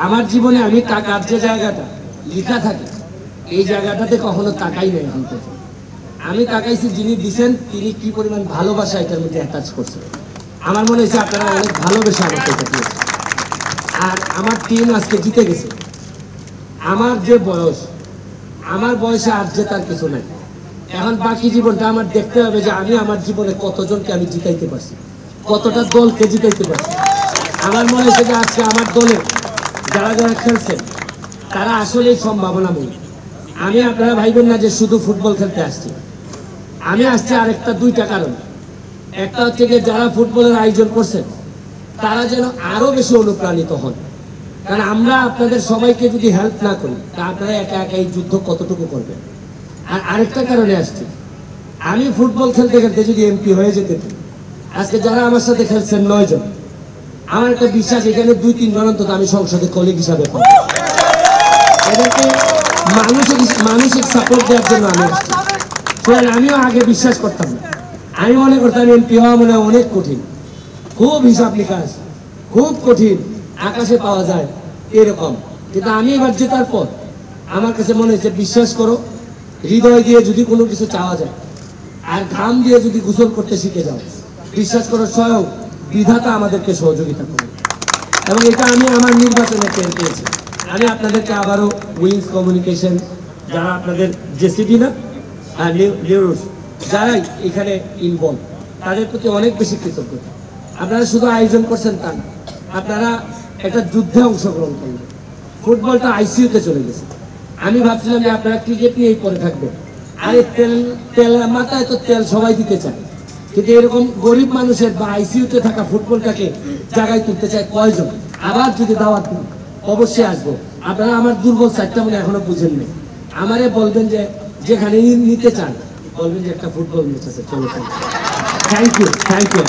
আমার জীবনে আমি টাকার যে জায়গাটা লেখা থাকে এই জায়গাটাতে কখনো তাকাই নাই এখন পর্যন্ত। আমি তাকাইছি যিনি দিচ্ছেন তিনি কি পরিমাণ ভালোবাসা এটার মধ্যে অ্যাটাচ করছেন। আমার মনে হয়েছে আপনারা অনেক ভালোবেসে আমাকে এটা দিয়েছেন। আর আমার টিম আজকে জিতে গেছে। আমার যে বয়স, আমার বয়সে আর জেতার কিছু নাই। এখন বাকি জীবনটা আমার দেখতে হবে যে আমি আমার জীবনে কতজনকে আমি জিতাইতে পারছি, কতটা দলকে জিতাইতে পারছি। আমার মনে হয়েছে যে আজকে আমার দলে যারা যারা খেলছেন তারা আসলেই সম্ভাবনাময়ী। আমি আপনারা ভাইবেন না যে শুধু ফুটবল খেলতে আসছি, আমি আসছি আরেকটা দুইটা কারণ। একটা হচ্ছে যে যারা ফুটবলের আয়োজন করছেন তারা যেন আরো বেশি অনুপ্রাণিত হন, কারণ আমরা আপনাদের সবাইকে যদি হেল্প না করি তা আপনারা একা একা এই যুদ্ধ কতটুকু করবেন। আর আরেকটা কারণে আসছি, আমি ফুটবল খেলতে খেলতে যদি এমপি হয়ে যেতে, আজকে যারা আমার সাথে খেলছেন 9 জন, আমার একটা বিশ্বাস এখানে 2-3 জন অন্তত আমি সংসদে কলিগ হিসাবে পাবো। এদেরকে মানসিক সাপোর্ট দেওয়ার জন্য আমি আসছি। আমিও আগে বিশ্বাস করতাম না, আমি মনে করতাম এমপি হওয়া মনে অনেক কঠিন, খুব হিসাব নিকাশ, খুব কঠিন, আকাশে পাওয়া যায় এরকম। কিন্তু আমি এবার জেতার পর আমার কাছে মনে হয়েছে বিশ্বাস করো, হৃদয় দিয়ে যদি কোনো কিছু চাওয়া যায় আর ঘাম দিয়ে যদি গোসল করতে শিখে যাও, বিশ্বাস করো স্বয়ং বিধাতা আমাদেরকে সহযোগিতা করে। এবং এটা আমি আমার নির্বাচনে টের পেয়েছি। আমি আপনাদেরকে আবারও উইংস কমিউনিকেশন, যারা আপনাদের জেসিবি না নিউজ যারাই এখানে ইনভলভ, তাদের প্রতি অনেক বেশি কৃতজ্ঞতা। আপনারা শুধু আয়োজন করছেন তা না, আপনারা একটা যুদ্ধে অংশগ্রহণ করলেন। ফুটবলটা আইসিইউতে চলে গেছে। আমি ভাবছিলাম যে আপনারা ক্রিকেট নিয়েই পড়ে থাকবেন, আরে তেল মাথায় তো তেল সবাই দিতে চায়, কিন্তু এরকম গরিব মানুষের বা আইসিইউতে থাকা ফুটবলটাকে জায়গায় তুলতে চায় কয়জন? আবার যদি দাওয়াত দিন অবশ্যই আসবো। আপনারা আমার দুর্বল সাইডটা মনে এখনো বুঝেন নেই, আমারে বলবেন যে যেখানে নিতে চান বলবেন যে একটা ফুটবল ম্যাচ আছে, চলো। Thank you.